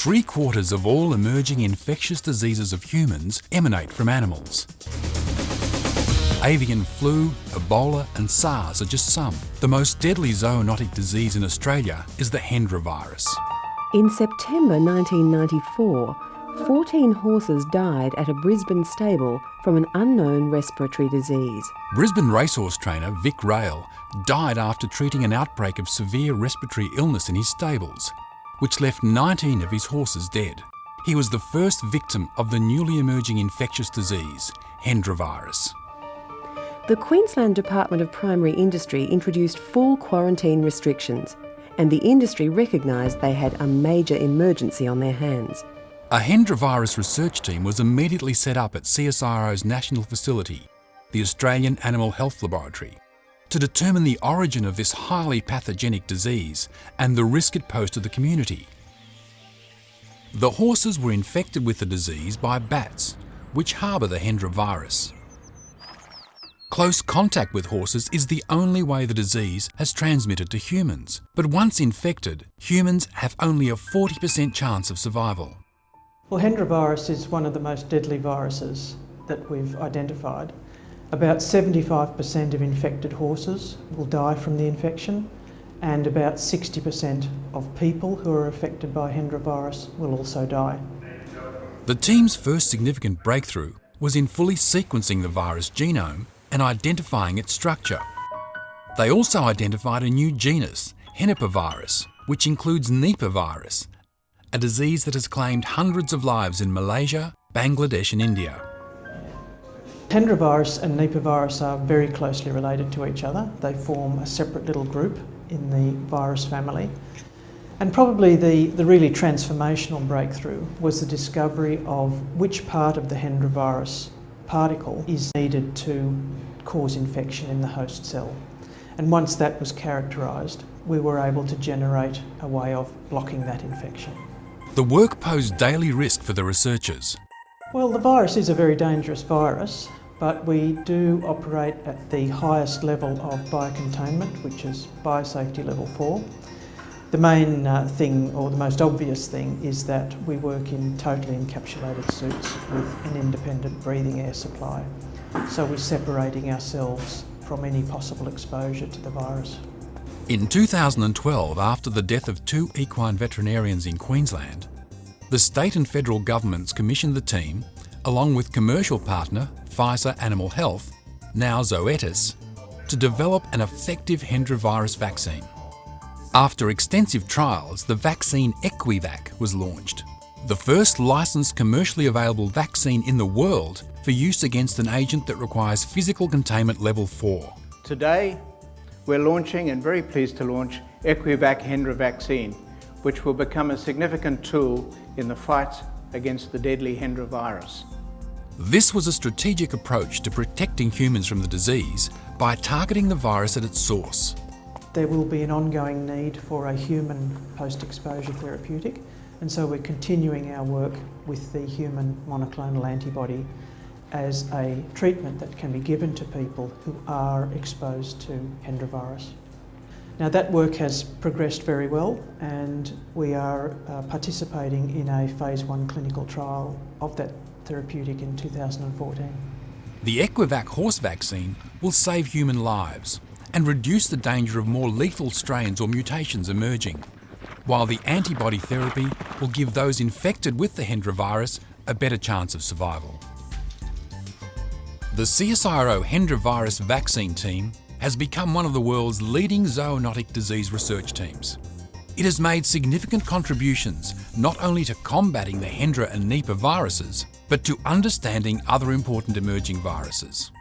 3/4 of all emerging infectious diseases of humans emanate from animals. Avian flu, Ebola and SARS are just some. The most deadly zoonotic disease in Australia is the Hendra virus. In September 1994, 14 horses died at a Brisbane stable from an unknown respiratory disease. Brisbane racehorse trainer Vic Rail died after treating an outbreak of severe respiratory illness in his stables, which left 19 of his horses dead. He was the first victim of the newly emerging infectious disease, Hendra virus. The Queensland Department of Primary Industry introduced full quarantine restrictions, and the industry recognised they had a major emergency on their hands. A Hendra virus research team was immediately set up at CSIRO's national facility, the Australian Animal Health Laboratory, to determine the origin of this highly pathogenic disease and the risk it posed to the community. The horses were infected with the disease by bats, which harbour the Hendra virus. Close contact with horses is the only way the disease has transmitted to humans. But once infected, humans have only a 40% chance of survival. Well, Hendra virus is one of the most deadly viruses that we've identified. About 75% of infected horses will die from the infection, and about 60% of people who are affected by Hendra virus will also die. The team's first significant breakthrough was in fully sequencing the virus genome and identifying its structure. They also identified a new genus, Henipavirus, which includes Nipah virus, a disease that has claimed hundreds of lives in Malaysia, Bangladesh and India. Hendra virus and Nipah virus are very closely related to each other. They form a separate little group in the virus family. And probably the really transformational breakthrough was the discovery of which part of the Hendra virus particle is needed to cause infection in the host cell. And once that was characterised, we were able to generate a way of blocking that infection. The work posed daily risk for the researchers. Well, the virus is a very dangerous virus, but we do operate at the highest level of biocontainment, which is biosafety level 4. The main thing, or the most obvious thing, is that we work in totally encapsulated suits with an independent breathing air supply. So we're separating ourselves from any possible exposure to the virus. In 2012, after the death of 2 equine veterinarians in Queensland, the state and federal governments commissioned the team, along with commercial partner Pfizer Animal Health, now Zoetis, to develop an effective Hendra virus vaccine. After extensive trials, the vaccine Equivac was launched, the first licensed commercially available vaccine in the world for use against an agent that requires physical containment level 4. Today, we're launching and very pleased to launch Equivac Hendra vaccine, which will become a significant tool in the fight against the deadly Hendra virus. This was a strategic approach to protecting humans from the disease by targeting the virus at its source. There will be an ongoing need for a human post-exposure therapeutic, and so we're continuing our work with the human monoclonal antibody as a treatment that can be given to people who are exposed to Hendra virus. Now that work has progressed very well, and we are participating in a phase 1 clinical trial of that therapeutic in 2014. The Equivac horse vaccine will save human lives and reduce the danger of more lethal strains or mutations emerging, while the antibody therapy will give those infected with the Hendra virus a better chance of survival. The CSIRO Hendra virus vaccine team has become one of the world's leading zoonotic disease research teams. It has made significant contributions not only to combating the Hendra and Nipah viruses, but to understanding other important emerging viruses.